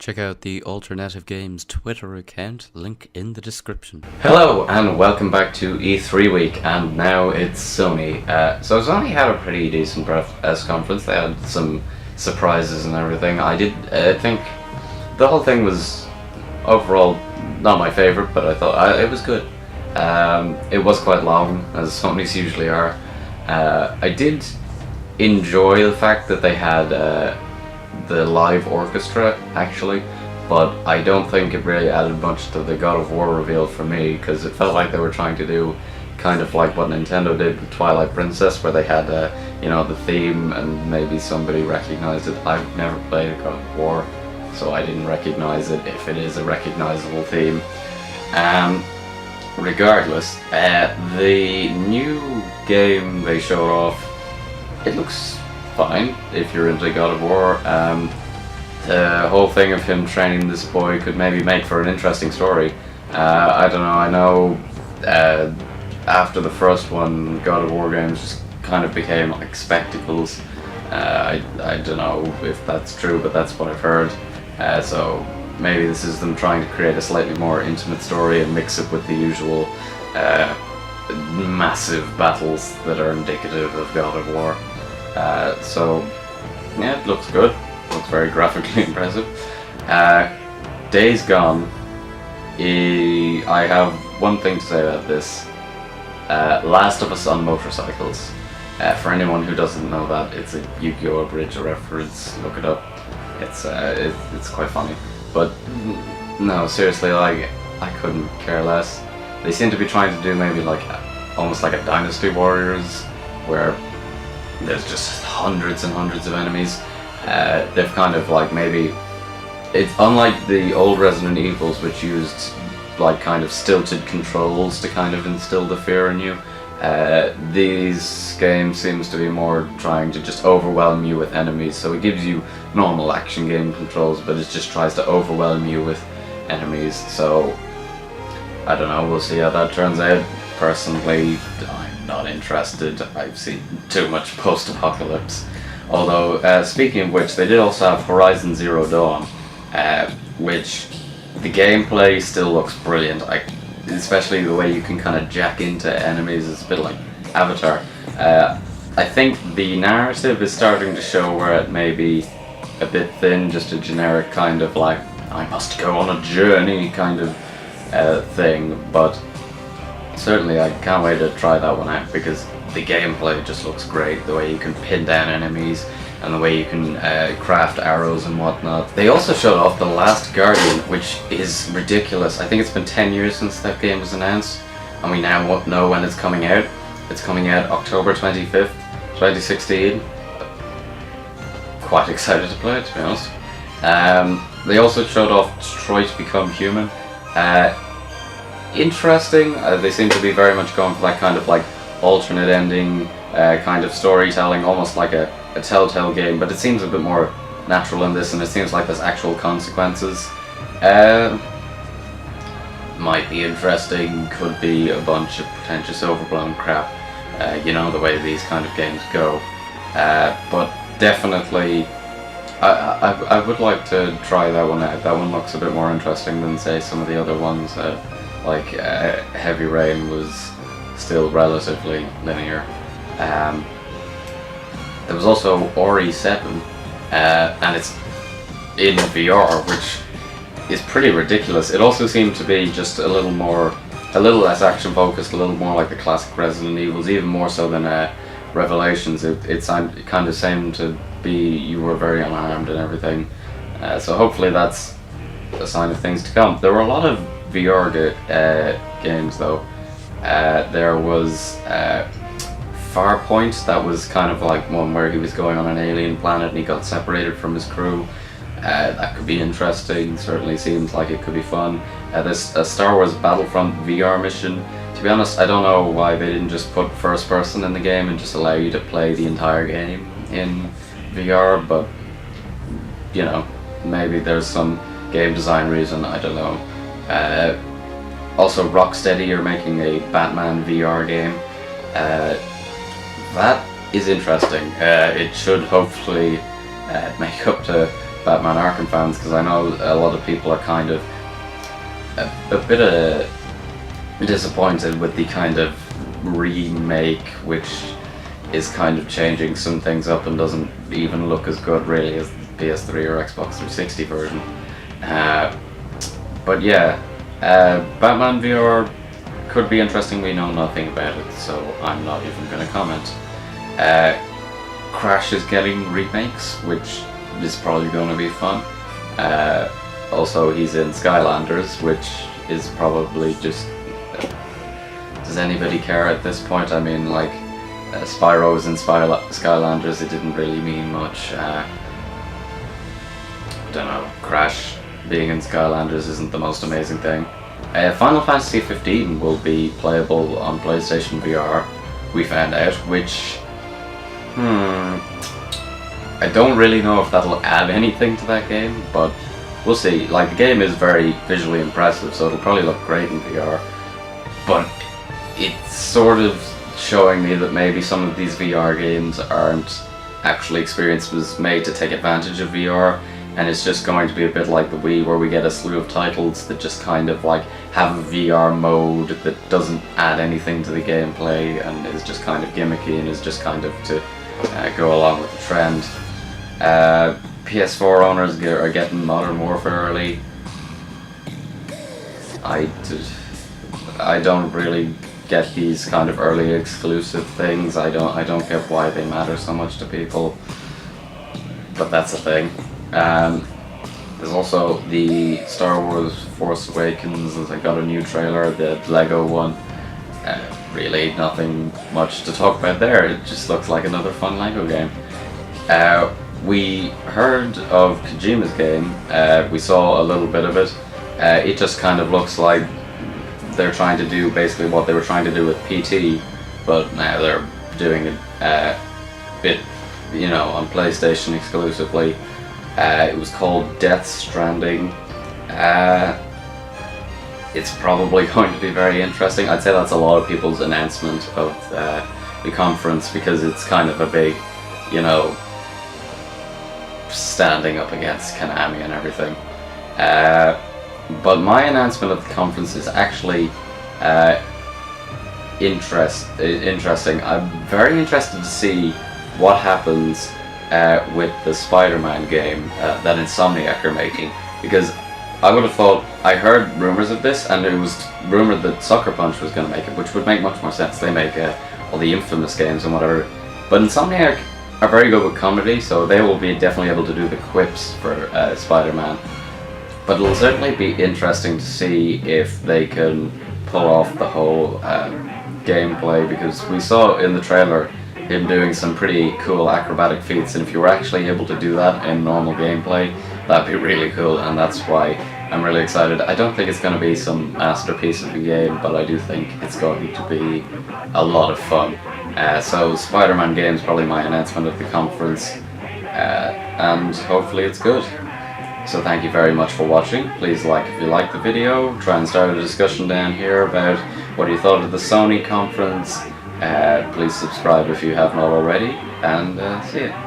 Check out the Alternative Games Twitter account, link in the description. Hello and welcome back to E3 week, and now it's Sony. So Sony had a pretty decent press conference. They had some surprises and everything. I think the whole thing was overall not my favourite, but I thought it was good. It was quite long, as Sony's usually are. I did enjoy the fact that they had the live orchestra, actually, but I don't think it really added much to the God of War reveal for me, because it felt like they were trying to do kind of like what Nintendo did with Twilight Princess, where they had the theme and maybe somebody recognized it. I've never played God of War, so I didn't recognize it, if it is a recognizable theme. Regardless, the new game they showed off, it looks fine if you're into God of War. The whole thing of him training this boy could maybe make for an interesting story. I don't know, I know after the first one, God of War games just kind of became like spectacles. I don't know if that's true, but that's what I've heard. So maybe this is them trying to create a slightly more intimate story and mix it with the usual massive battles that are indicative of God of War. So yeah, it looks good. Looks very graphically impressive. Days Gone. I have one thing to say about this. Last of Us on motorcycles. For anyone who doesn't know that, it's a Yu-Gi-Oh! Abridged reference. Look it up. It's quite funny. But no, seriously, like, I couldn't care less. They seem to be trying to do maybe like almost like a Dynasty Warriors, where there's just hundreds and hundreds of enemies. They've kind of like maybe, it's unlike the old Resident Evils, which used like kind of stilted controls to kind of instill the fear in you. These games seems to be more trying to just overwhelm you with enemies. So it gives you normal action game controls, but it just tries to overwhelm you with enemies. So I don't know, we'll see how that turns out. Personally, I'm not interested. I've seen too much post-apocalypse. Although, speaking of which, they did also have Horizon Zero Dawn, which the gameplay still looks brilliant. Especially the way you can kind of jack into enemies. It's a bit like Avatar. I think the narrative is starting to show where it may be a bit thin, just a generic kind of like, I must go on a journey kind of thing, but certainly I can't wait to try that one out, because the gameplay just looks great. The way you can pin down enemies and the way you can craft arrows and whatnot. They also showed off The Last Guardian, which is ridiculous. I think it's been 10 years since that game was announced, and we now know when it's coming out. It's coming out October 25th, 2016. Quite excited to play it, to be honest. They also showed off Detroit Become Human. Interesting. They seem to be very much going for that kind of like alternate ending kind of storytelling, almost like a Telltale game, but it seems a bit more natural in this, and it seems like there's actual consequences. Might be interesting, could be a bunch of pretentious overblown crap, the way these kind of games go. But definitely I would like to try that one out. That one looks a bit more interesting than, say, some of the other ones. Like Heavy Rain was still relatively linear. There was also Ori 7, and it's in VR, which is pretty ridiculous. It also seemed to be just a little less action focused, a little more like the classic Resident Evils, even more so than Revelations. It kind of seemed to be, you were very unarmed and everything. So hopefully that's a sign of things to come. There were a lot of VR games though. There was Farpoint, that was kind of like one where he was going on an alien planet and he got separated from his crew. That could be interesting, certainly seems like it could be fun. There's a Star Wars Battlefront VR mission. To be honest, I don't know why they didn't just put first person in the game and just allow you to play the entire game in VR, but maybe there's some game design reason, I don't know. Also, Rocksteady are making a Batman VR game. That is interesting. It should hopefully make up to Batman Arkham fans, because I know a lot of people are kind of a bit disappointed with the kind of remake, which is kind of changing some things up and doesn't even look as good really as the PS3 or Xbox 360 version. But yeah, Batman VR could be interesting. We know nothing about it, so I'm not even going to comment. Crash is getting remakes, which is probably going to be fun. Also, he's in Skylanders, which is probably just... does anybody care at this point? I mean, like, Spyro was in Skylanders, it didn't really mean much. Don't know, Crash being in Skylanders isn't the most amazing thing. Final Fantasy 15 will be playable on PlayStation VR, we found out, which... I don't really know if that'll add anything to that game, but we'll see. Like, the game is very visually impressive, so it'll probably look great in VR. But it's sort of showing me that maybe some of these VR games aren't actually experiences made to take advantage of VR, and it's just going to be a bit like the Wii, where we get a slew of titles that just kind of like have a VR mode that doesn't add anything to the gameplay and is just kind of gimmicky and is just kind of to go along with the trend. PS4 owners are getting Modern Warfare early. I don't really get these kind of early exclusive things. I don't get why they matter so much to people, but that's a thing. There's also the Star Wars Force Awakens, and I got a new trailer, the Lego one. Really nothing much to talk about there. It just looks like another fun Lego game. We heard of Kojima's game. We saw a little bit of it. It just kind of looks like they're trying to do basically what they were trying to do with PT, but now they're doing it a bit, you know, on PlayStation exclusively. It was called Death Stranding. It's probably going to be very interesting. I'd say that's a lot of people's announcement of the conference, because it's kind of a big, you know, standing up against Konami and everything. But my announcement of the conference is actually interesting. I'm very interested to see what happens with the Spider-Man game that Insomniac are making, because I would have thought, I heard rumors of this, and it was rumored that Sucker Punch was going to make it, which would make much more sense. They make all the infamous games and whatever. But Insomniac are very good with comedy, so they will be definitely able to do the quips for Spider-Man. But it'll certainly be interesting to see if they can pull off the whole gameplay, because we saw in the trailer him doing some pretty cool acrobatic feats, and if you were actually able to do that in normal gameplay, that'd be really cool, and that's why I'm really excited. I don't think it's going to be some masterpiece of a game, but I do think it's going to be a lot of fun. So Spider-Man game is probably my announcement of the conference, and hopefully it's good. So thank you very much for watching. Please like if you liked the video. Try and start a discussion down here about what you thought of the Sony conference. Please subscribe if you have not already, and see you.